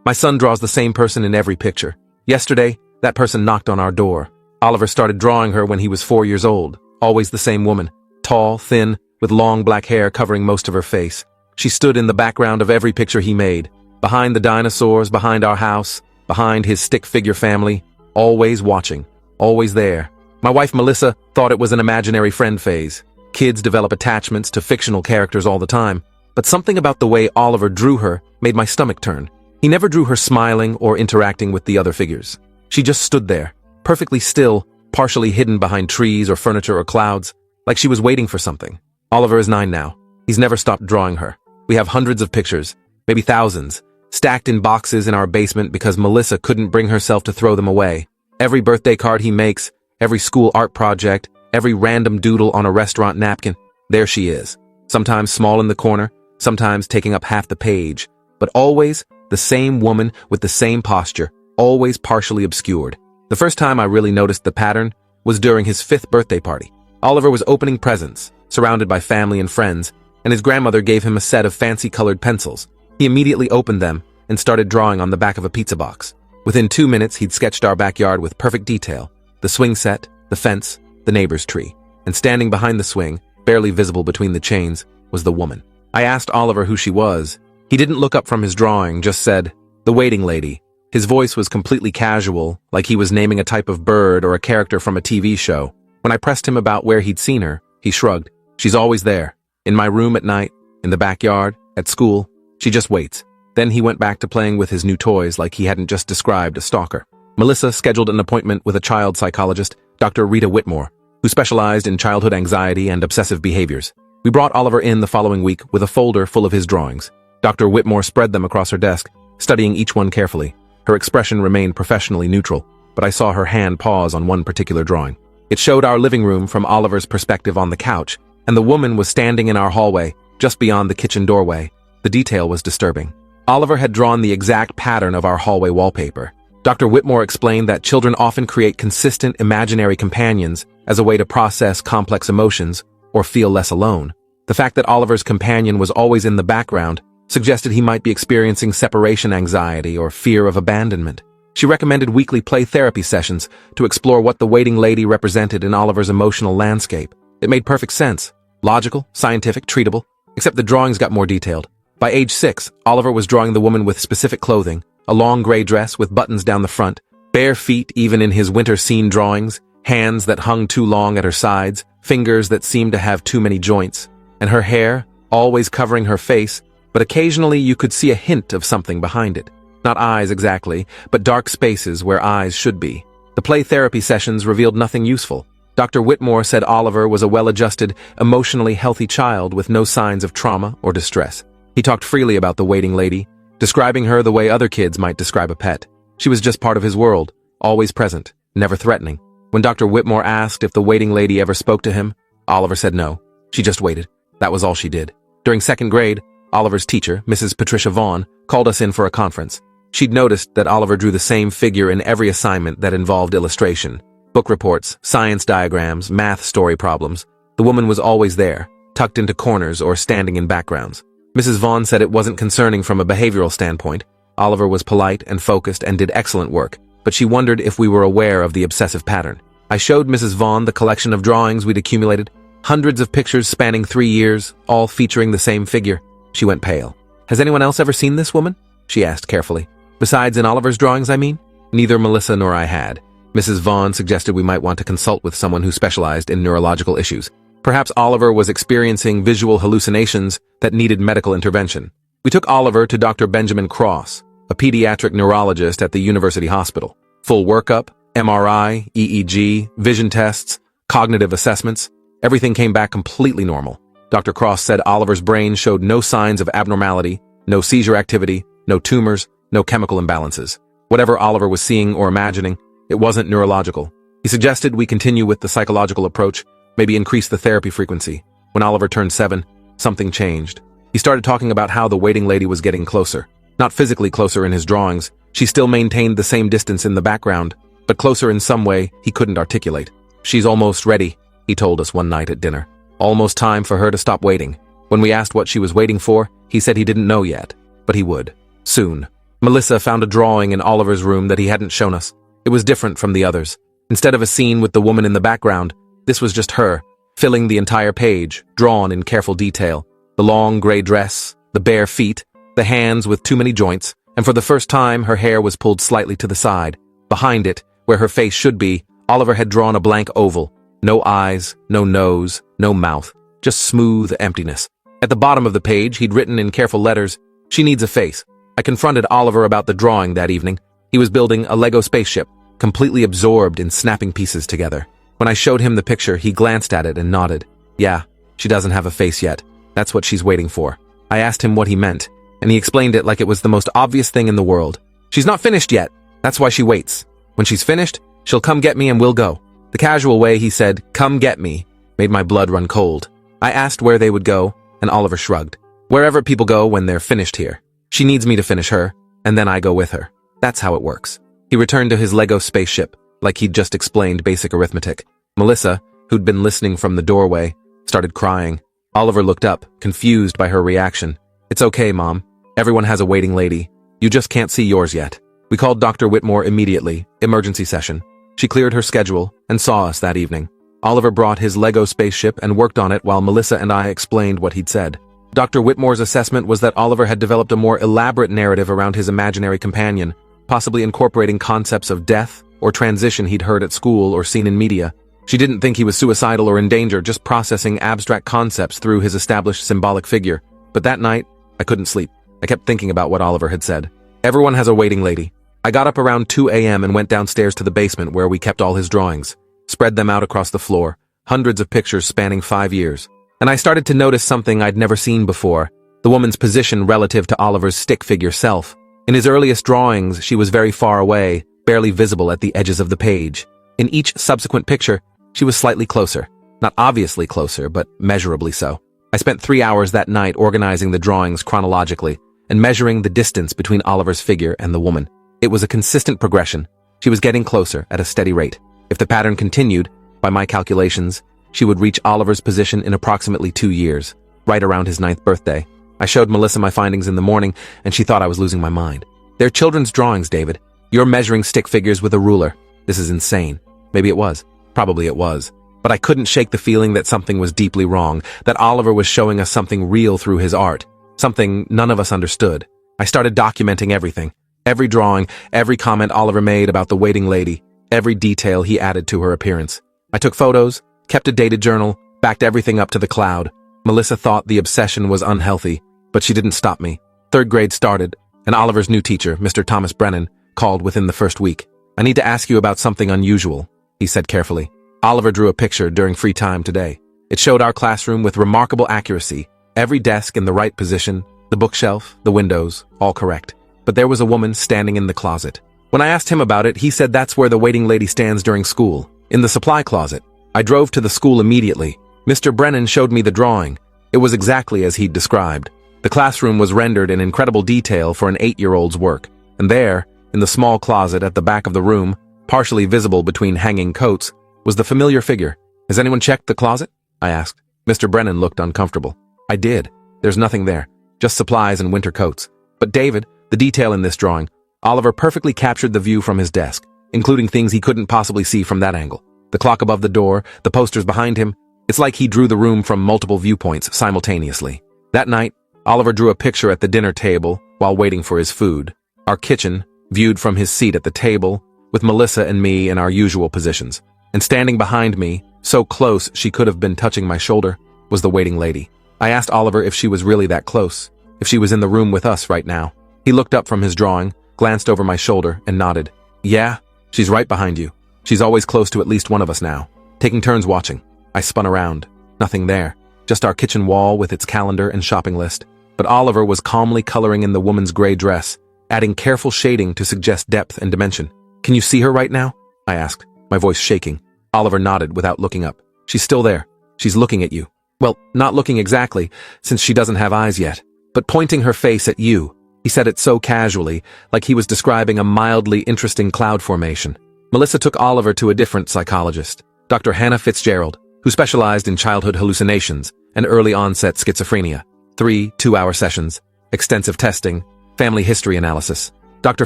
My son draws the same person in every picture. Yesterday, that person knocked on our door. Oliver started drawing her when he was 4 years old. Always the same woman. Tall, thin, with long black hair covering most of her face. She stood in the background of every picture he made. Behind the dinosaurs, behind our house, behind his stick figure family. Always watching. Always there. My wife Melissa thought it was an imaginary friend phase. Kids develop attachments to fictional characters all the time. But something about the way Oliver drew her made my stomach turn. He never drew her smiling or interacting with the other figures. She just stood there, perfectly still, partially hidden behind trees or furniture or clouds, like she was waiting for something. Oliver is 9 now. He's never stopped drawing her. We have hundreds of pictures, maybe thousands, stacked in boxes in our basement because Melissa couldn't bring herself to throw them away. Every birthday card he makes, every school art project, every random doodle on a restaurant napkin, there she is. Sometimes small in the corner, sometimes taking up half the page, but always the same woman with the same posture, always partially obscured. The first time I really noticed the pattern was during his 5th birthday party. Oliver was opening presents, surrounded by family and friends, and his grandmother gave him a set of fancy-colored pencils. He immediately opened them and started drawing on the back of a pizza box. Within 2 minutes, he'd sketched our backyard with perfect detail. The swing set, the fence, the neighbor's tree. And standing behind the swing, barely visible between the chains, was the woman. I asked Oliver who she was. He didn't look up from his drawing, just said, "The waiting lady." His voice was completely casual, like he was naming a type of bird or a character from a TV show. When I pressed him about where he'd seen her, he shrugged. "She's always there. In my room at night, in the backyard, at school. She just waits." Then he went back to playing with his new toys like he hadn't just described a stalker. Melissa scheduled an appointment with a child psychologist, Dr. Rita Whitmore, who specialized in childhood anxiety and obsessive behaviors. We brought Oliver in the following week with a folder full of his drawings. Dr. Whitmore spread them across her desk, studying each one carefully. Her expression remained professionally neutral, but I saw her hand pause on one particular drawing. It showed our living room from Oliver's perspective on the couch, and the woman was standing in our hallway, just beyond the kitchen doorway. The detail was disturbing. Oliver had drawn the exact pattern of our hallway wallpaper. Dr. Whitmore explained that children often create consistent imaginary companions as a way to process complex emotions or feel less alone. The fact that Oliver's companion was always in the background suggested he might be experiencing separation anxiety or fear of abandonment. She recommended weekly play therapy sessions to explore what the waiting lady represented in Oliver's emotional landscape. It made perfect sense. Logical, scientific, treatable, except the drawings got more detailed. By age 6, Oliver was drawing the woman with specific clothing, a long gray dress with buttons down the front, bare feet even in his winter scene drawings, hands that hung too long at her sides, fingers that seemed to have too many joints, and her hair, always covering her face, but occasionally you could see a hint of something behind it. Not eyes exactly, but dark spaces where eyes should be. The play therapy sessions revealed nothing useful. Dr. Whitmore said Oliver was a well-adjusted, emotionally healthy child with no signs of trauma or distress. He talked freely about the waiting lady, describing her the way other kids might describe a pet. She was just part of his world, always present, never threatening. When Dr. Whitmore asked if the waiting lady ever spoke to him, Oliver said no. She just waited. That was all she did. During 2nd grade, Oliver's teacher, Mrs. Patricia Vaughn, called us in for a conference. She'd noticed that Oliver drew the same figure in every assignment that involved illustration. Book reports, science diagrams, math story problems. The woman was always there, tucked into corners or standing in backgrounds. Mrs. Vaughn said it wasn't concerning from a behavioral standpoint. Oliver was polite and focused and did excellent work, but she wondered if we were aware of the obsessive pattern. I showed Mrs. Vaughn the collection of drawings we'd accumulated, hundreds of pictures spanning 3 years, all featuring the same figure. She went pale. "Has anyone else ever seen this woman?" she asked carefully. "Besides in Oliver's drawings, I mean?" Neither Melissa nor I had. Mrs. Vaughn suggested we might want to consult with someone who specialized in neurological issues. Perhaps Oliver was experiencing visual hallucinations that needed medical intervention. We took Oliver to Dr. Benjamin Cross, a pediatric neurologist at the University Hospital. Full workup, MRI, EEG, vision tests, cognitive assessments, everything came back completely normal. Dr. Cross said Oliver's brain showed no signs of abnormality, no seizure activity, no tumors, no chemical imbalances. Whatever Oliver was seeing or imagining, it wasn't neurological. He suggested we continue with the psychological approach, maybe increase the therapy frequency. When Oliver turned 7, something changed. He started talking about how the waiting lady was getting closer. Not physically closer in his drawings, she still maintained the same distance in the background, but closer in some way he couldn't articulate. "She's almost ready," he told us one night at dinner. Almost time for her to stop waiting. When we asked what she was waiting for, he said he didn't know yet, but he would. Soon. Melissa found a drawing in Oliver's room that he hadn't shown us. It was different from the others. Instead of a scene with the woman in the background, this was just her, filling the entire page, drawn in careful detail. The long gray dress, the bare feet, the hands with too many joints, and for the first time her hair was pulled slightly to the side. Behind it, where her face should be, Oliver had drawn a blank oval. No eyes, no nose, no mouth, just smooth emptiness. At the bottom of the page, he'd written in careful letters, "She needs a face." I confronted Oliver about the drawing that evening. He was building a Lego spaceship, completely absorbed in snapping pieces together. When I showed him the picture, he glanced at it and nodded. Yeah, she doesn't have a face yet. That's what she's waiting for. I asked him what he meant, and he explained it like it was the most obvious thing in the world. She's not finished yet. That's why she waits. When she's finished, she'll come get me and we'll go. The casual way he said, "Come get me," made my blood run cold. I asked where they would go, and Oliver shrugged. Wherever people go when they're finished here. She needs me to finish her, and then I go with her. That's how it works. He returned to his Lego spaceship, like he'd just explained basic arithmetic. Melissa, who'd been listening from the doorway, started crying. Oliver looked up, confused by her reaction. "It's okay, Mom. Everyone has a waiting lady. You just can't see yours yet." We called Dr. Whitmore immediately, emergency session. She cleared her schedule and saw us that evening. Oliver brought his Lego spaceship and worked on it while Melissa and I explained what he'd said. Dr. Whitmore's assessment was that Oliver had developed a more elaborate narrative around his imaginary companion, possibly incorporating concepts of death or transition he'd heard at school or seen in media. She didn't think he was suicidal or in danger, just processing abstract concepts through his established symbolic figure. But that night, I couldn't sleep. I kept thinking about what Oliver had said. Everyone has a waiting lady. I got up around 2 a.m. and went downstairs to the basement where we kept all his drawings, spread them out across the floor, hundreds of pictures spanning 5 years. And I started to notice something I'd never seen before, the woman's position relative to Oliver's stick figure self. In his earliest drawings, she was very far away, barely visible at the edges of the page. In each subsequent picture, she was slightly closer. Not obviously closer, but measurably so. I spent 3 hours that night organizing the drawings chronologically and measuring the distance between Oliver's figure and the woman. It was a consistent progression. She was getting closer at a steady rate. If the pattern continued, by my calculations, she would reach Oliver's position in approximately 2 years, right around his 9th birthday. I showed Melissa my findings in the morning, and she thought I was losing my mind. They're children's drawings, David. You're measuring stick figures with a ruler. This is insane. Maybe it was. Probably it was. But I couldn't shake the feeling that something was deeply wrong, that Oliver was showing us something real through his art, something none of us understood. I started documenting everything. Every drawing, every comment Oliver made about the waiting lady, every detail he added to her appearance. I took photos, kept a dated journal, backed everything up to the cloud. Melissa thought the obsession was unhealthy, but she didn't stop me. 3rd grade started, and Oliver's new teacher, Mr. Thomas Brennan, called within the first week. "I need to ask you about something unusual," he said carefully. Oliver drew a picture during free time today. It showed our classroom with remarkable accuracy, every desk in the right position, the bookshelf, the windows, all correct. But there was a woman standing in the closet. When I asked him about it, he said that's where the waiting lady stands during school, in the supply closet. I drove to the school immediately. Mr. Brennan showed me the drawing. It was exactly as he'd described. The classroom was rendered in incredible detail for an 8-year-old's work. And there, in the small closet at the back of the room, partially visible between hanging coats, was the familiar figure. "Has anyone checked the closet?" I asked. Mr. Brennan looked uncomfortable. "I did. There's nothing there. Just supplies and winter coats. But David, the detail in this drawing, Oliver perfectly captured the view from his desk, including things he couldn't possibly see from that angle. The clock above the door, the posters behind him. It's like he drew the room from multiple viewpoints simultaneously. That night, Oliver drew a picture at the dinner table while waiting for his food. Our kitchen, viewed from his seat at the table, with Melissa and me in our usual positions. And standing behind me, so close she could have been touching my shoulder, was the waiting lady. I asked Oliver if she was really that close, if she was in the room with us right now. He looked up from his drawing, glanced over my shoulder, and nodded. "Yeah, she's right behind you. She's always close to at least one of us now, taking turns watching." I spun around. Nothing there. Just our kitchen wall with its calendar and shopping list. But Oliver was calmly coloring in the woman's gray dress, adding careful shading to suggest depth and dimension. "Can you see her right now?" I asked, my voice shaking. Oliver nodded without looking up. "She's still there. She's looking at you. Well, not looking exactly, since she doesn't have eyes yet, but pointing her face at you." He said it so casually, like he was describing a mildly interesting cloud formation. Melissa took Oliver to a different psychologist, Dr. Hannah Fitzgerald, who specialized in childhood hallucinations and early-onset schizophrenia. 3 two-hour sessions, extensive testing, family history analysis. Dr.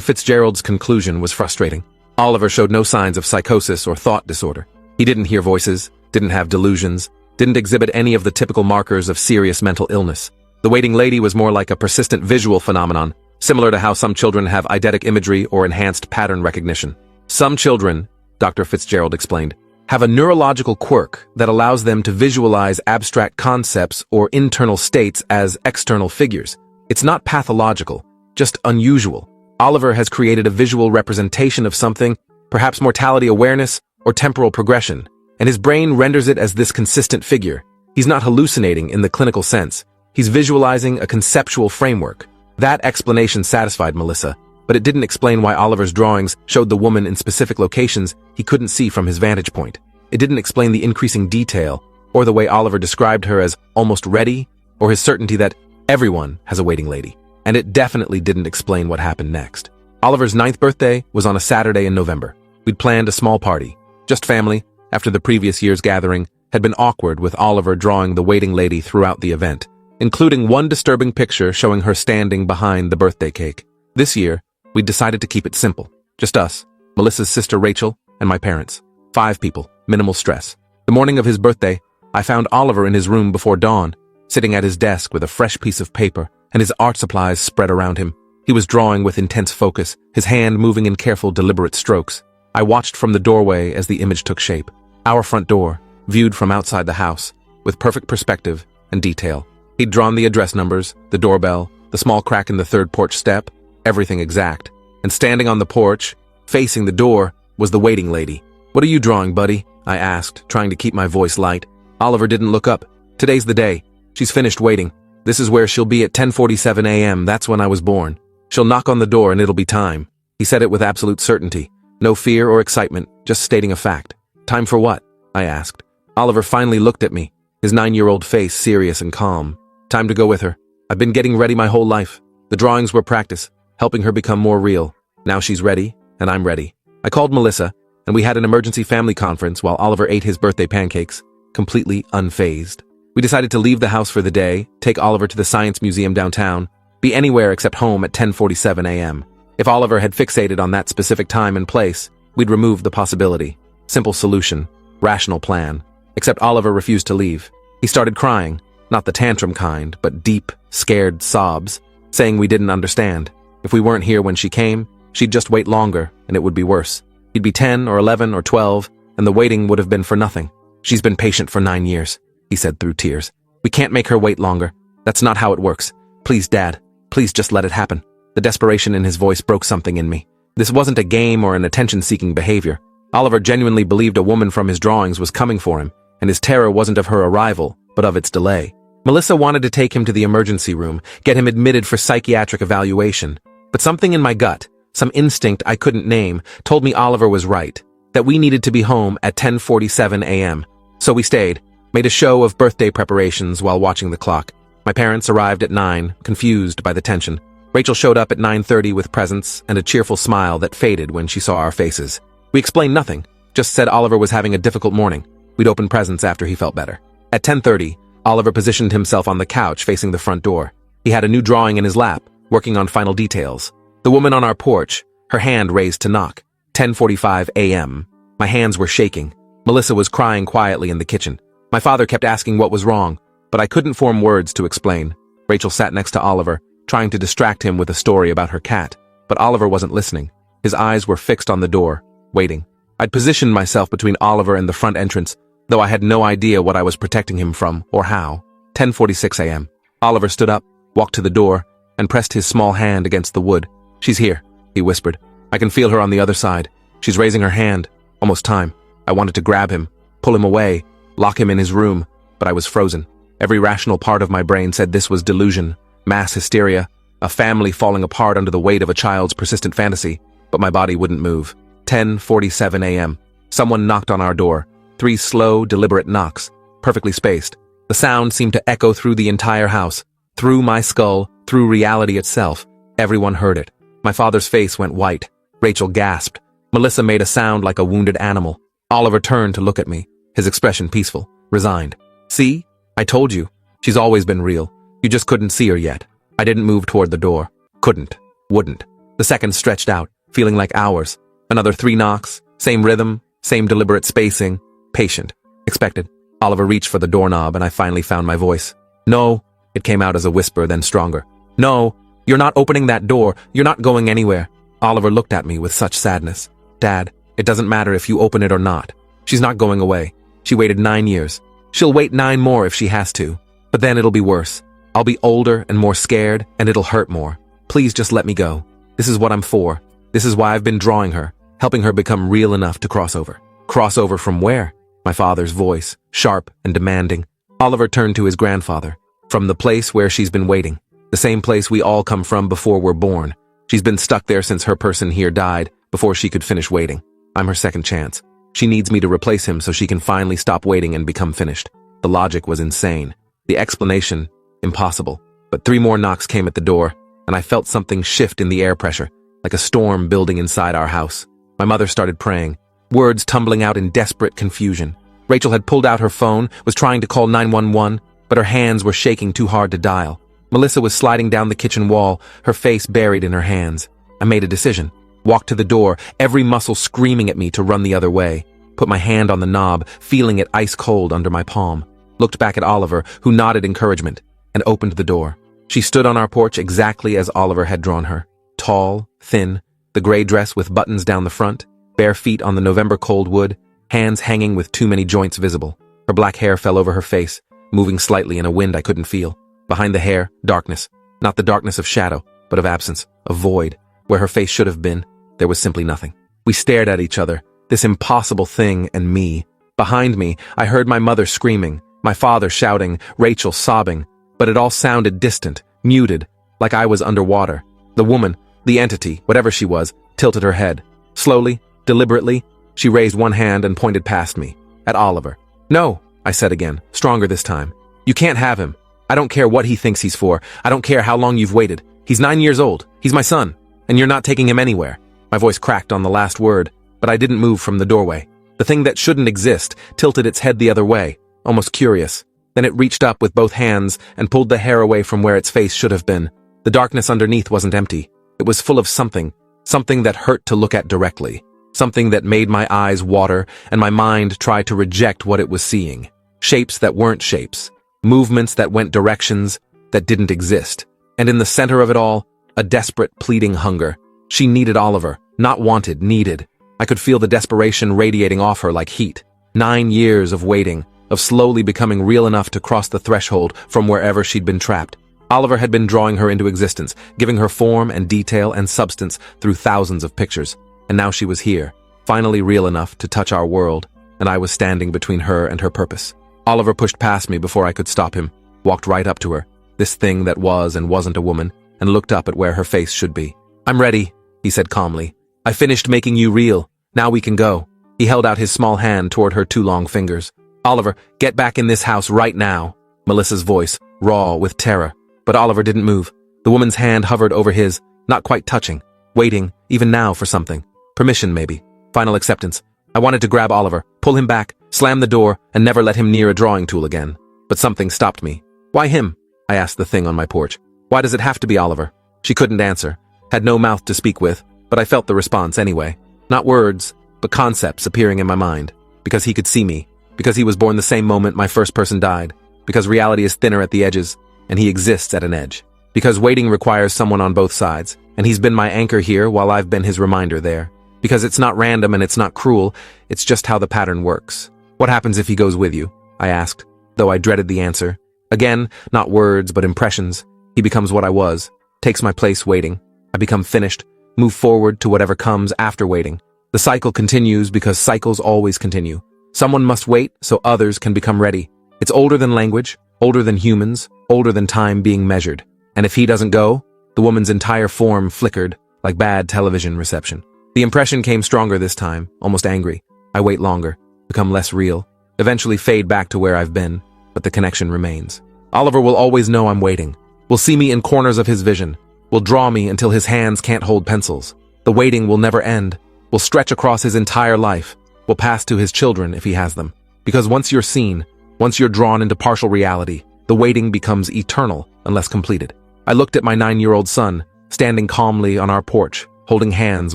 Fitzgerald's conclusion was frustrating. Oliver showed no signs of psychosis or thought disorder. He didn't hear voices, didn't have delusions, didn't exhibit any of the typical markers of serious mental illness. The waiting lady was more like a persistent visual phenomenon, similar to how some children have eidetic imagery or enhanced pattern recognition. Some children, Dr. Fitzgerald explained, have a neurological quirk that allows them to visualize abstract concepts or internal states as external figures. It's not pathological, just unusual. Oliver has created a visual representation of something, perhaps mortality awareness or temporal progression, and his brain renders it as this consistent figure. He's not hallucinating in the clinical sense. He's visualizing a conceptual framework. That explanation satisfied Melissa, but it didn't explain why Oliver's drawings showed the woman in specific locations he couldn't see from his vantage point. It didn't explain the increasing detail, or the way Oliver described her as almost ready, or his certainty that everyone has a waiting lady. And it definitely didn't explain what happened next. Oliver's 9th birthday was on a Saturday in November. We'd planned a small party, just family, after the previous year's gathering had been awkward with Oliver drawing the waiting lady throughout the event, including one disturbing picture showing her standing behind the birthday cake. This year, we decided to keep it simple. Just us, Melissa's sister Rachel, and my parents. 5 people, minimal stress. The morning of his birthday, I found Oliver in his room before dawn, sitting at his desk with a fresh piece of paper and his art supplies spread around him. He was drawing with intense focus, his hand moving in careful, deliberate strokes. I watched from the doorway as the image took shape. Our front door, viewed from outside the house, with perfect perspective and detail. He'd drawn the address numbers, the doorbell, the small crack in the 3rd porch step, everything exact. And standing on the porch, facing the door, was the waiting lady. "What are you drawing, buddy?" I asked, trying to keep my voice light. Oliver didn't look up. "Today's the day. She's finished waiting. This is where she'll be at 10:47 a.m. That's when I was born. She'll knock on the door and it'll be time." He said it with absolute certainty. No fear or excitement, just stating a fact. "Time for what?" I asked. Oliver finally looked at me, his 9-year-old face serious and calm. "Time to go with her. I've been getting ready my whole life. The drawings were practice, helping her become more real. Now she's ready, and I'm ready." I called Melissa, and we had an emergency family conference while Oliver ate his birthday pancakes, completely unfazed. We decided to leave the house for the day, take Oliver to the Science Museum downtown, be anywhere except home at 10:47 a.m. If Oliver had fixated on that specific time and place, we'd remove the possibility. Simple solution, rational plan. Except Oliver refused to leave. He started crying, not the tantrum kind, but deep, scared sobs, saying we didn't understand. If we weren't here when she came, she'd just wait longer, and it would be worse. He'd be 10 or 11 or 12, and the waiting would have been for nothing. "She's been patient for 9 years. He said through tears. "We can't make her wait longer. That's not how it works. Please, Dad. Please just let it happen." The desperation in his voice broke something in me. This wasn't a game or an attention-seeking behavior. Oliver genuinely believed a woman from his drawings was coming for him, and his terror wasn't of her arrival, but of its delay. Melissa wanted to take him to the emergency room, get him admitted for psychiatric evaluation. But something in my gut, some instinct I couldn't name, told me Oliver was right, that we needed to be home at 10:47 a.m. So we stayed, made a show of birthday preparations while watching the clock. My parents arrived at 9, confused by the tension. Rachel showed up at 9:30 with presents and a cheerful smile that faded when she saw our faces. We explained nothing, just said Oliver was having a difficult morning. We'd open presents after he felt better. At 10:30, Oliver positioned himself on the couch facing the front door. He had a new drawing in his lap, working on final details. The woman on our porch, her hand raised to knock. 10:45 a.m. My hands were shaking. Melissa was crying quietly in the kitchen. My father kept asking what was wrong, but I couldn't form words to explain. Rachel sat next to Oliver, trying to distract him with a story about her cat, but Oliver wasn't listening. His eyes were fixed on the door, waiting. I'd positioned myself between Oliver and the front entrance, though I had no idea what I was protecting him from or how. 10:46 a.m. Oliver stood up, walked to the door, and pressed his small hand against the wood. "She's here," he whispered. "I can feel her on the other side. She's raising her hand. Almost time." I wanted to grab him, pull him away, lock him in his room, but I was frozen. Every rational part of my brain said this was delusion, mass hysteria, a family falling apart under the weight of a child's persistent fantasy, but my body wouldn't move. 10:47 a.m. Someone knocked on our door. 3 slow, deliberate knocks, perfectly spaced. The sound seemed to echo through the entire house, through my skull, through reality itself. Everyone heard it. My father's face went white. Rachel gasped. Melissa made a sound like a wounded animal. Oliver turned to look at me, his expression peaceful, resigned. "See? I told you. She's always been real. You just couldn't see her yet." I didn't move toward the door. Couldn't. Wouldn't. The seconds stretched out, feeling like hours. Another 3 knocks, same rhythm, same deliberate spacing, patient, expected. Oliver reached for the doorknob and I finally found my voice. "No," it came out as a whisper, then stronger. "No, you're not opening that door, you're not going anywhere." Oliver looked at me with such sadness. "Dad, it doesn't matter if you open it or not. She's not going away. She waited 9 years. She'll wait 9 more if she has to. But then it'll be worse. I'll be older and more scared, and it'll hurt more. Please just let me go. This is what I'm for. This is why I've been drawing her, helping her become real enough to cross over." "Cross over from where?" My father's voice, sharp and demanding. Oliver turned to his grandfather. "From the place where she's been waiting. The same place we all come from before we're born. She's been stuck there since her person here died, before she could finish waiting. I'm her second chance. She needs me to replace him so she can finally stop waiting and become finished." The logic was insane. The explanation, impossible. But 3 more knocks came at the door, and I felt something shift in the air pressure, like a storm building inside our house. My mother started praying, words tumbling out in desperate confusion. Rachel had pulled out her phone, was trying to call 911, but her hands were shaking too hard to dial. Melissa was sliding down the kitchen wall, her face buried in her hands. I made a decision. Walked to the door, every muscle screaming at me to run the other way. Put my hand on the knob, feeling it ice cold under my palm. Looked back at Oliver, who nodded encouragement, and opened the door. She stood on our porch exactly as Oliver had drawn her. Tall, thin, the gray dress with buttons down the front, bare feet on the November cold wood, hands hanging with too many joints visible. Her black hair fell over her face, moving slightly in a wind I couldn't feel. Behind the hair, darkness. Not the darkness of shadow, but of absence, of void. Where her face should have been, there was simply nothing. We stared at each other, this impossible thing and me. Behind me, I heard my mother screaming, my father shouting, Rachel sobbing, but it all sounded distant, muted, like I was underwater. The woman, the entity, whatever she was, tilted her head. Slowly, deliberately, she raised one hand and pointed past me, at Oliver. "No," I said again, stronger this time. "You can't have him. I don't care what he thinks he's for. I don't care how long you've waited. He's 9 years old. He's my son. And you're not taking him anywhere." My voice cracked on the last word, but I didn't move from the doorway. The thing that shouldn't exist tilted its head the other way, almost curious. Then it reached up with both hands and pulled the hair away from where its face should have been. The darkness underneath wasn't empty. It was full of something that hurt to look at directly. Something that made my eyes water and my mind try to reject what it was seeing. Shapes that weren't shapes. Movements that went directions that didn't exist. And in the center of it all, a desperate, pleading hunger. She needed Oliver. Not wanted, needed. I could feel the desperation radiating off her like heat. 9 years of waiting, of slowly becoming real enough to cross the threshold from wherever she'd been trapped. Oliver had been drawing her into existence, giving her form and detail and substance through thousands of pictures. And now she was here, finally real enough to touch our world, and I was standing between her and her purpose. Oliver pushed past me before I could stop him, walked right up to her, this thing that was and wasn't a woman, and looked up at where her face should be. "I'm ready," he said calmly. "I finished making you real. Now we can go." He held out his small hand toward her 2 long fingers. "Oliver, get back in this house right now." Melissa's voice, raw with terror. But Oliver didn't move. The woman's hand hovered over his, not quite touching, waiting, even now, for something. Permission, maybe. Final acceptance. I wanted to grab Oliver, pull him back, slam the door, and never let him near a drawing tool again. But something stopped me. "Why him?" I asked the thing on my porch. "Why does it have to be Oliver?" She couldn't answer, had no mouth to speak with, but I felt the response anyway. Not words, but concepts appearing in my mind. Because he could see me. Because he was born the same moment my first person died. Because reality is thinner at the edges, and he exists at an edge. Because waiting requires someone on both sides, and he's been my anchor here while I've been his reminder there. Because it's not random and it's not cruel, it's just how the pattern works. "What happens if he goes with you?" I asked, though I dreaded the answer. Again, not words, but impressions. He becomes what I was, takes my place waiting. I become finished, move forward to whatever comes after waiting. The cycle continues because cycles always continue. Someone must wait so others can become ready. It's older than language, older than humans, older than time being measured. And if he doesn't go, the woman's entire form flickered, like bad television reception. The impression came stronger this time, almost angry. I wait longer, become less real, eventually fade back to where I've been, but the connection remains. Oliver will always know I'm waiting, will see me in corners of his vision, will draw me until his hands can't hold pencils. The waiting will never end, will stretch across his entire life, will pass to his children if he has them. Because once you're seen, once you're drawn into partial reality, the waiting becomes eternal unless completed. I looked at my 9-year-old son, standing calmly on our porch, holding hands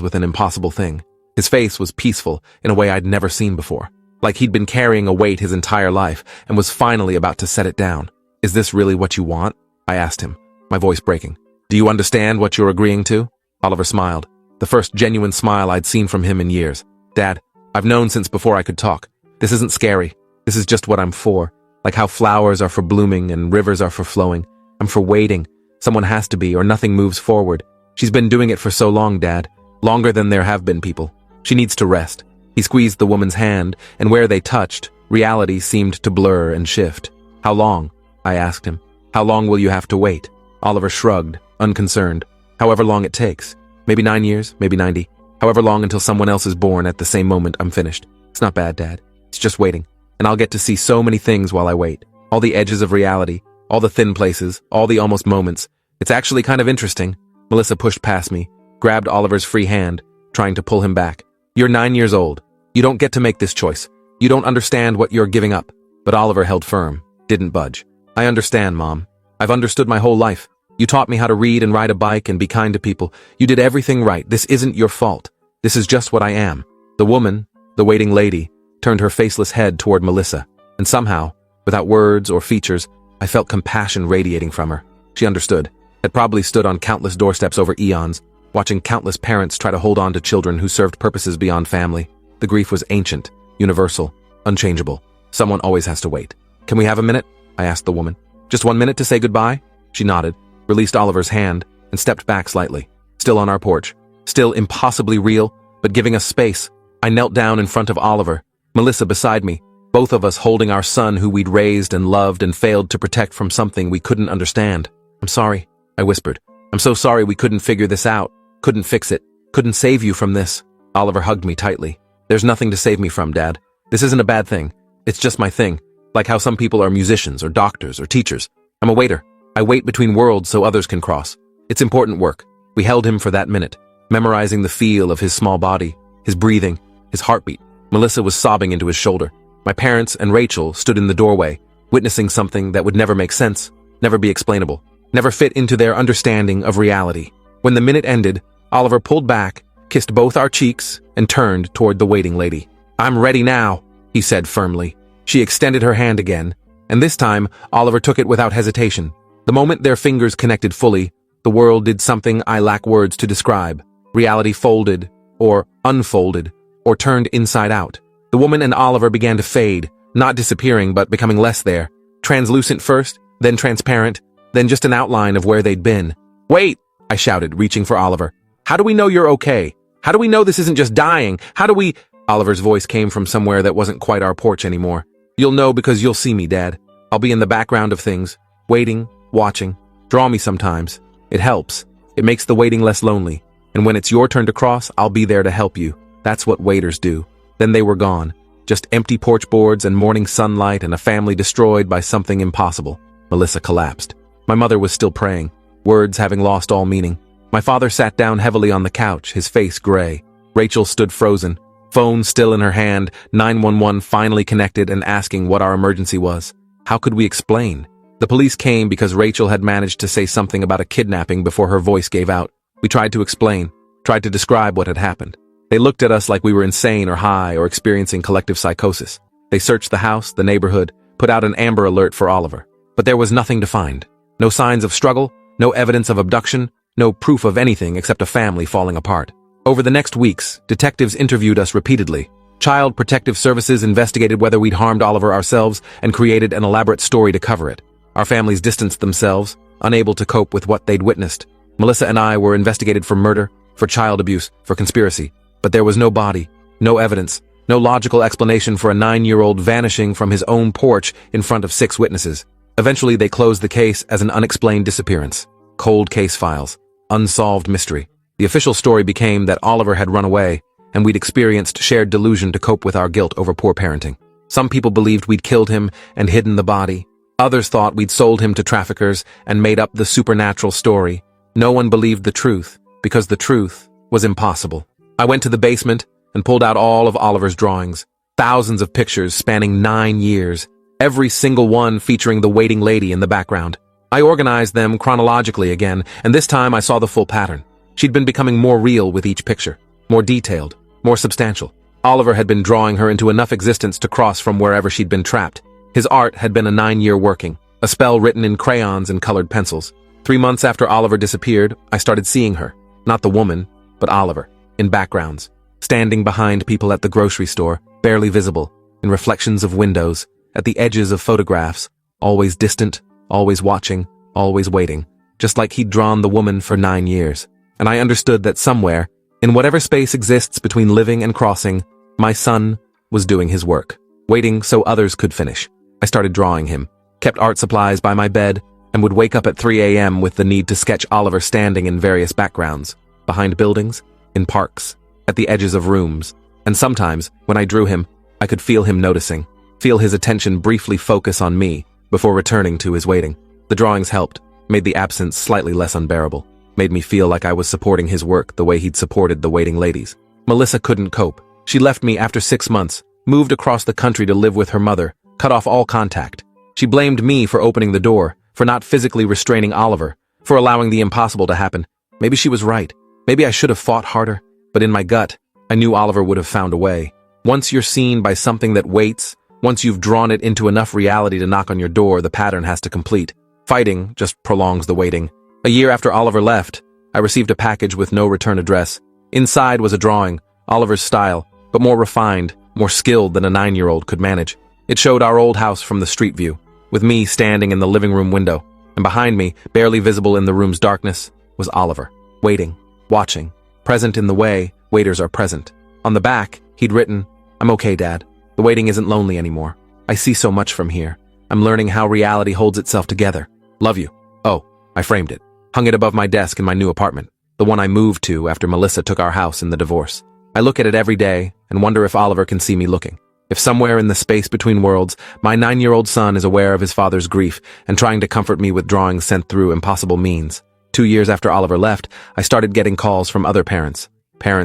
with an impossible thing. His face was peaceful in a way I'd never seen before, like he'd been carrying a weight his entire life and was finally about to set it down. "Is this really what you want?" I asked him, my voice breaking. "Do you understand what you're agreeing to?" Oliver smiled, the first genuine smile I'd seen from him in years. "Dad, I've known since before I could talk. This isn't scary. This is just what I'm for. Like how flowers are for blooming and rivers are for flowing. I'm for waiting. Someone has to be, or nothing moves forward. She's been doing it for so long, Dad. Longer than there have been people. She needs to rest." He squeezed the woman's hand, and where they touched, reality seemed to blur and shift. "How long?" I asked him. "How long will you have to wait?" Oliver shrugged, unconcerned. "However long it takes. Maybe 9 years, maybe 90. However long until someone else is born at the same moment I'm finished. It's not bad, Dad. It's just waiting. And I'll get to see so many things while I wait. All the edges of reality, all the thin places, all the almost moments. It's actually kind of interesting." Melissa pushed past me, grabbed Oliver's free hand, trying to pull him back. "You're 9 years old. You don't get to make this choice. You don't understand what you're giving up." But Oliver held firm, didn't budge. "I understand, Mom. I've understood my whole life. You taught me how to read and ride a bike and be kind to people. You did everything right. This isn't your fault. This is just what I am." The woman, the waiting lady, turned her faceless head toward Melissa, and somehow, without words or features, I felt compassion radiating from her. She understood, had probably stood on countless doorsteps over eons, watching countless parents try to hold on to children who served purposes beyond family. The grief was ancient, universal, unchangeable. Someone always has to wait. "Can we have a minute?" I asked the woman. "Just 1 minute to say goodbye?" She nodded, released Oliver's hand, and stepped back slightly. Still on our porch, still impossibly real, but giving us space. I knelt down in front of Oliver, Melissa beside me, both of us holding our son who we'd raised and loved and failed to protect from something we couldn't understand. "I'm sorry," I whispered. "I'm so sorry we couldn't figure this out, couldn't fix it, couldn't save you from this." Oliver hugged me tightly. "There's nothing to save me from, Dad. This isn't a bad thing. It's just my thing. Like how some people are musicians or doctors or teachers. I'm a waiter. I wait between worlds so others can cross. It's important work." We held him for that minute, memorizing the feel of his small body, his breathing, his heartbeat. Melissa was sobbing into his shoulder. My parents and Rachel stood in the doorway, witnessing something that would never make sense, never be explainable, never fit into their understanding of reality. When the minute ended, Oliver pulled back, kissed both our cheeks, and turned toward the waiting lady. "I'm ready now," he said firmly. She extended her hand again, and this time, Oliver took it without hesitation. The moment their fingers connected fully, the world did something I lack words to describe. Reality folded, or unfolded, or turned inside out. The woman and Oliver began to fade, not disappearing but becoming less there. Translucent first, then transparent, then just an outline of where they'd been. "Wait!" I shouted, reaching for Oliver. "How do we know you're okay? How do we know this isn't just dying? How do we—" Oliver's voice came from somewhere that wasn't quite our porch anymore. "You'll know because you'll see me, Dad. I'll be in the background of things, waiting, watching. Draw me sometimes. It helps. It makes the waiting less lonely. And when it's your turn to cross, I'll be there to help you. That's what waiters do." Then they were gone. Just empty porch boards and morning sunlight and a family destroyed by something impossible. Melissa collapsed. My mother was still praying, words having lost all meaning. My father sat down heavily on the couch, his face gray. Rachel stood frozen, phone still in her hand, 911 finally connected and asking what our emergency was. How could we explain? The police came because Rachel had managed to say something about a kidnapping before her voice gave out. We tried to explain, tried to describe what had happened. They looked at us like we were insane or high or experiencing collective psychosis. They searched the house, the neighborhood, put out an Amber Alert for Oliver. But there was nothing to find. No signs of struggle, no evidence of abduction, no proof of anything except a family falling apart. Over the next weeks, detectives interviewed us repeatedly. Child Protective Services investigated whether we'd harmed Oliver ourselves and created an elaborate story to cover it. Our families distanced themselves, unable to cope with what they'd witnessed. Melissa and I were investigated for murder, for child abuse, for conspiracy. But there was no body, no evidence, no logical explanation for a 9-year-old vanishing from his own porch in front of 6 witnesses. Eventually, they closed the case as an unexplained disappearance. Cold case files. Unsolved mystery. The official story became that Oliver had run away, and we'd experienced shared delusion to cope with our guilt over poor parenting. Some people believed we'd killed him and hidden the body. Others thought we'd sold him to traffickers and made up the supernatural story. No one believed the truth, because the truth was impossible. I went to the basement and pulled out all of Oliver's drawings. Thousands of pictures spanning 9 years. Every single one featuring the waiting lady in the background. I organized them chronologically again, and this time I saw the full pattern. She'd been becoming more real with each picture, more detailed, more substantial. Oliver had been drawing her into enough existence to cross from wherever she'd been trapped. His art had been a 9-year working, a spell written in crayons and colored pencils. 3 months after Oliver disappeared, I started seeing her, not the woman, but Oliver, in backgrounds, standing behind people at the grocery store, barely visible, in reflections of windows, at the edges of photographs, always distant, always watching, always waiting, just like he'd drawn the woman for 9 years. And I understood that somewhere, in whatever space exists between living and crossing, my son was doing his work, waiting so others could finish. I started drawing him, kept art supplies by my bed, and would wake up at 3 a.m. with the need to sketch Oliver standing in various backgrounds, behind buildings, in parks, at the edges of rooms. And sometimes, when I drew him, I could feel him noticing, feel his attention briefly focus on me before returning to his waiting. The drawings helped, made the absence slightly less unbearable, made me feel like I was supporting his work the way he'd supported the waiting ladies. Melissa couldn't cope. She left me after 6 months, moved across the country to live with her mother, cut off all contact. She blamed me for opening the door, for not physically restraining Oliver, for allowing the impossible to happen. Maybe she was right. Maybe I should have fought harder, but in my gut, I knew Oliver would have found a way. Once you're seen by something that waits, once you've drawn it into enough reality to knock on your door, the pattern has to complete. Fighting just prolongs the waiting. A year after Oliver left, I received a package with no return address. Inside was a drawing, Oliver's style, but more refined, more skilled than a 9-year-old could manage. It showed our old house from the street view, with me standing in the living room window, and behind me, barely visible in the room's darkness, was Oliver, waiting, watching, present in the way waiters are present. On the back, he'd written, "I'm okay, Dad. The waiting isn't lonely anymore. I see so much from here. I'm learning how reality holds itself together. Love you." Oh, I framed it, hung it above my desk in my new apartment, the one I moved to after Melissa took our house in the divorce. I look at it every day and wonder if Oliver can see me looking. If somewhere in the space between worlds, my 9-year-old son is aware of his father's grief and trying to comfort me with drawings sent through impossible means. 2 years after Oliver left, I started getting calls from other parents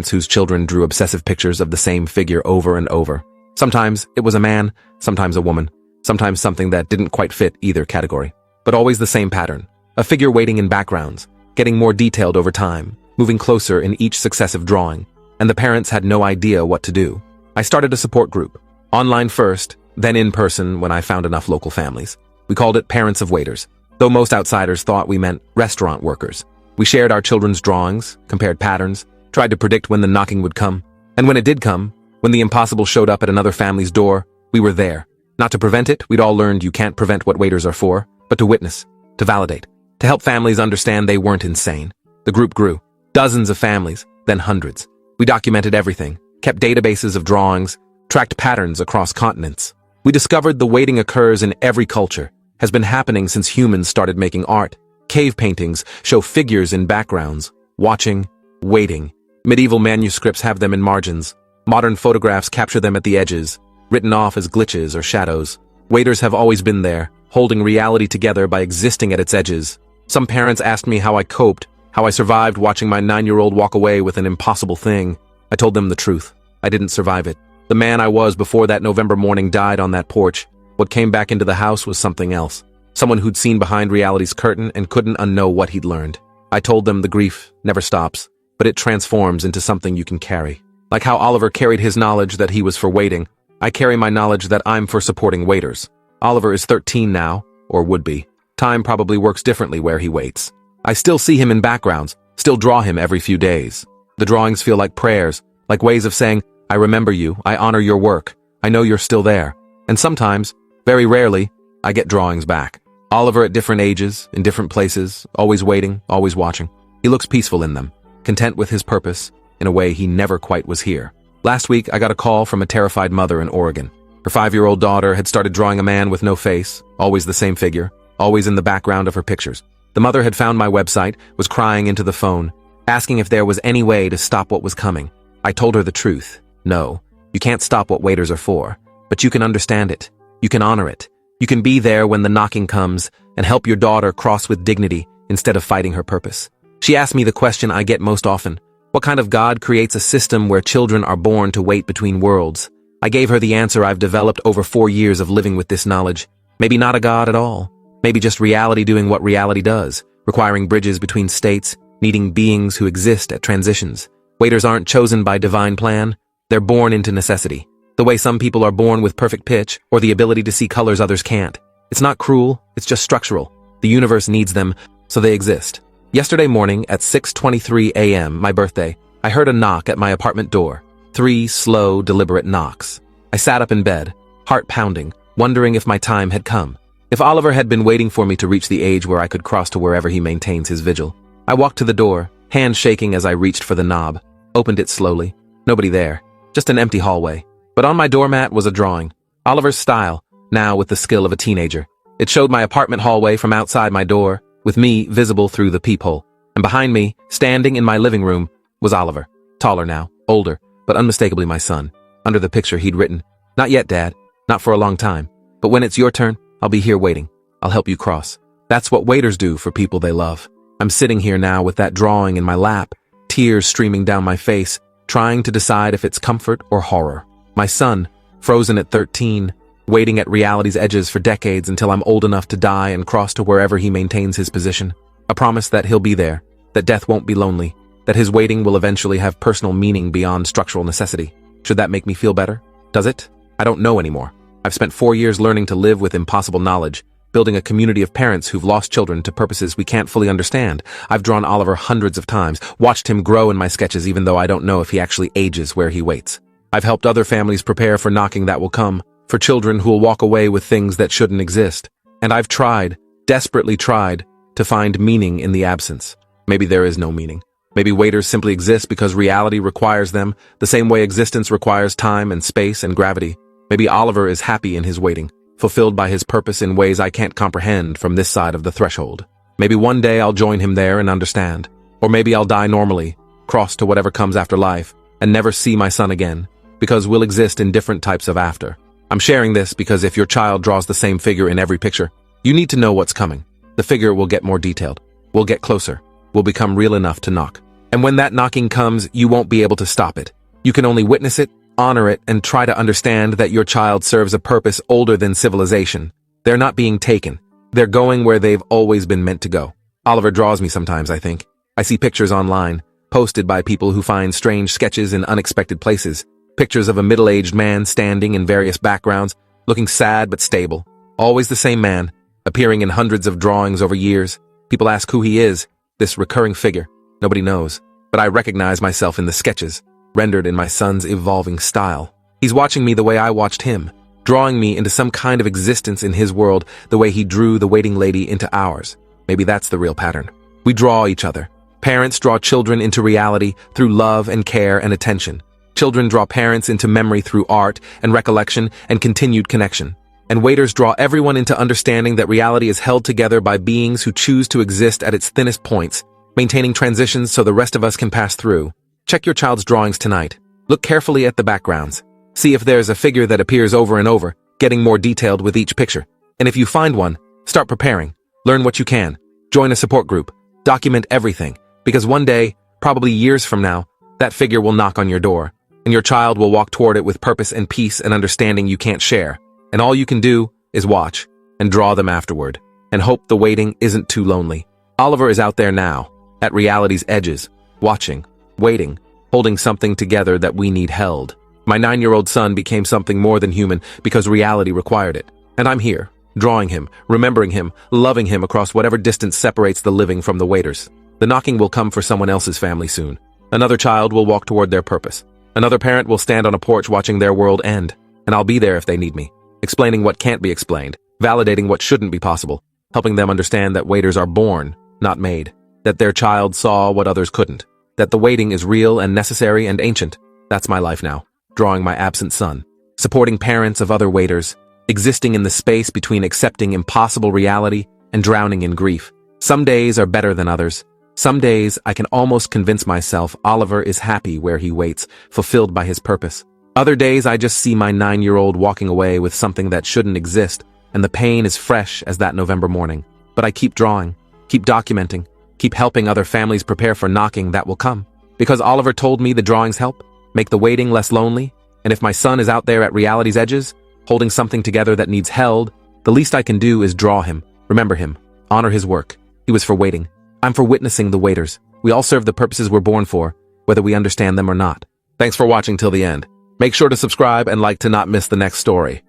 whose children drew obsessive pictures of the same figure over and over. Sometimes it was a man, sometimes a woman, sometimes something that didn't quite fit either category, but always the same pattern. A figure waiting in backgrounds, getting more detailed over time, moving closer in each successive drawing, and the parents had no idea what to do. I started a support group, online first, then in person when I found enough local families. We called it Parents of Waiters, though most outsiders thought we meant restaurant workers. We shared our children's drawings, compared patterns, tried to predict when the knocking would come. And when it did come, when the impossible showed up at another family's door, we were there. Not to prevent it, we'd all learned you can't prevent what waiters are for, but to witness, to validate, to help families understand they weren't insane. The group grew. Dozens of families, then hundreds. We documented everything, kept databases of drawings, tracked patterns across continents. We discovered the waiting occurs in every culture, has been happening since humans started making art. Cave paintings show figures in backgrounds, watching, waiting. Medieval manuscripts have them in margins. Modern photographs capture them at the edges, written off as glitches or shadows. Waiters have always been there, holding reality together by existing at its edges. Some parents asked me how I coped, how I survived watching my 9-year-old walk away with an impossible thing. I told them the truth. I didn't survive it. The man I was before that November morning died on that porch. What came back into the house was something else. Someone who'd seen behind reality's curtain and couldn't unknow what he'd learned. I told them the grief never stops, but it transforms into something you can carry. Like how Oliver carried his knowledge that he was for waiting, I carry my knowledge that I'm for supporting waiters. Oliver is 13 now, or would be. Time probably works differently where he waits. I still see him in backgrounds, still draw him every few days. The drawings feel like prayers, like ways of saying, I remember you, I honor your work, I know you're still there. And sometimes, very rarely, I get drawings back. Oliver at different ages, in different places, always waiting, always watching. He looks peaceful in them, content with his purpose, in a way he never quite was here. Last week, I got a call from a terrified mother in Oregon. Her 5-year-old daughter had started drawing a man with no face, always the same figure, always in the background of her pictures. The mother had found my website, was crying into the phone, asking if there was any way to stop what was coming. I told her the truth. No, you can't stop what waiters are for, but you can understand it. You can honor it. You can be there when the knocking comes and help your daughter cross with dignity instead of fighting her purpose. She asked me the question I get most often. What kind of God creates a system where children are born to wait between worlds? I gave her the answer I've developed over 4 years of living with this knowledge. Maybe not a God at all. Maybe just reality doing what reality does, requiring bridges between states, needing beings who exist at transitions. Waiters aren't chosen by divine plan, they're born into necessity. The way some people are born with perfect pitch, or the ability to see colors others can't. It's not cruel, it's just structural. The universe needs them, so they exist. Yesterday morning at 6:23 a.m., my birthday, I heard a knock at my apartment door. 3 slow, deliberate knocks. I sat up in bed, heart pounding, wondering if my time had come. If Oliver had been waiting for me to reach the age where I could cross to wherever he maintains his vigil. I walked to the door, hand shaking as I reached for the knob, opened it slowly. Nobody there, just an empty hallway. But on my doormat was a drawing, Oliver's style, now with the skill of a teenager. It showed my apartment hallway from outside my door, with me visible through the peephole. And behind me, standing in my living room, was Oliver, taller now, older, but unmistakably my son. Under the picture he'd written, "Not yet, Dad, not for a long time, but when it's your turn, I'll be here waiting. I'll help you cross." That's what waiters do for people they love. I'm sitting here now with that drawing in my lap, tears streaming down my face, trying to decide if it's comfort or horror. My son, frozen at 13, waiting at reality's edges for decades until I'm old enough to die and cross to wherever he maintains his position. A promise that he'll be there, that death won't be lonely, that his waiting will eventually have personal meaning beyond structural necessity. Should that make me feel better? Does it? I don't know anymore. I've spent 4 years learning to live with impossible knowledge, building a community of parents who've lost children to purposes we can't fully understand. I've drawn Oliver hundreds of times, watched him grow in my sketches even though I don't know if he actually ages where he waits. I've helped other families prepare for knocking that will come, for children who will walk away with things that shouldn't exist. And I've tried, desperately tried, to find meaning in the absence. Maybe there is no meaning. Maybe waiters simply exist because reality requires them, the same way existence requires time and space and gravity. Maybe Oliver is happy in his waiting, fulfilled by his purpose in ways I can't comprehend from this side of the threshold. Maybe one day I'll join him there and understand. Or maybe I'll die normally, cross to whatever comes after life, and never see my son again, because we'll exist in different types of after. I'm sharing this because if your child draws the same figure in every picture, you need to know what's coming. The figure will get more detailed. We'll get closer. We'll become real enough to knock. And when that knocking comes, you won't be able to stop it. You can only witness it, honor it, and try to understand that your child serves a purpose older than civilization. They're not being taken. They're going where they've always been meant to go. Oliver draws me sometimes, I think. I see pictures online, posted by people who find strange sketches in unexpected places. Pictures of a middle-aged man standing in various backgrounds, looking sad but stable. Always the same man, appearing in hundreds of drawings over years. People ask who he is, this recurring figure. Nobody knows, but I recognize myself in the sketches, rendered in my son's evolving style. He's watching me the way I watched him, drawing me into some kind of existence in his world the way he drew the waiting lady into ours. Maybe that's the real pattern. We draw each other. Parents draw children into reality through love and care and attention. Children draw parents into memory through art and recollection and continued connection. And waiters draw everyone into understanding that reality is held together by beings who choose to exist at its thinnest points, maintaining transitions so the rest of us can pass through. Check your child's drawings tonight. Look carefully at the backgrounds. See if there's a figure that appears over and over, getting more detailed with each picture. And if you find one, start preparing. Learn what you can. Join a support group. Document everything. Because one day, probably years from now, that figure will knock on your door. And your child will walk toward it with purpose and peace and understanding you can't share. And all you can do is watch and draw them afterward. And hope the waiting isn't too lonely. Oliver is out there now, at reality's edges, watching, waiting, holding something together that we need held. My 9-year-old son became something more than human because reality required it. And I'm here, drawing him, remembering him, loving him across whatever distance separates the living from the waiters. The knocking will come for someone else's family soon. Another child will walk toward their purpose. Another parent will stand on a porch watching their world end. And I'll be there if they need me, explaining what can't be explained, validating what shouldn't be possible, helping them understand that waiters are born, not made. That their child saw what others couldn't. That the waiting is real and necessary and ancient. That's my life now, drawing my absent son. Supporting parents of other waiters, existing in the space between accepting impossible reality and drowning in grief. Some days are better than others. Some days I can almost convince myself Oliver is happy where he waits, fulfilled by his purpose. Other days I just see my 9-year-old walking away with something that shouldn't exist, and the pain is fresh as that November morning. But I keep drawing, keep documenting, keep helping other families prepare for knocking that will come. Because Oliver told me the drawings help, make the waiting less lonely, and if my son is out there at reality's edges, holding something together that needs held, the least I can do is draw him, Remember him. Honor his work. He was for waiting. I'm for witnessing the waiters. We all serve the purposes we're born for, whether we understand them or not. Thanks for watching till the end. Make sure to subscribe and like to not miss the next story.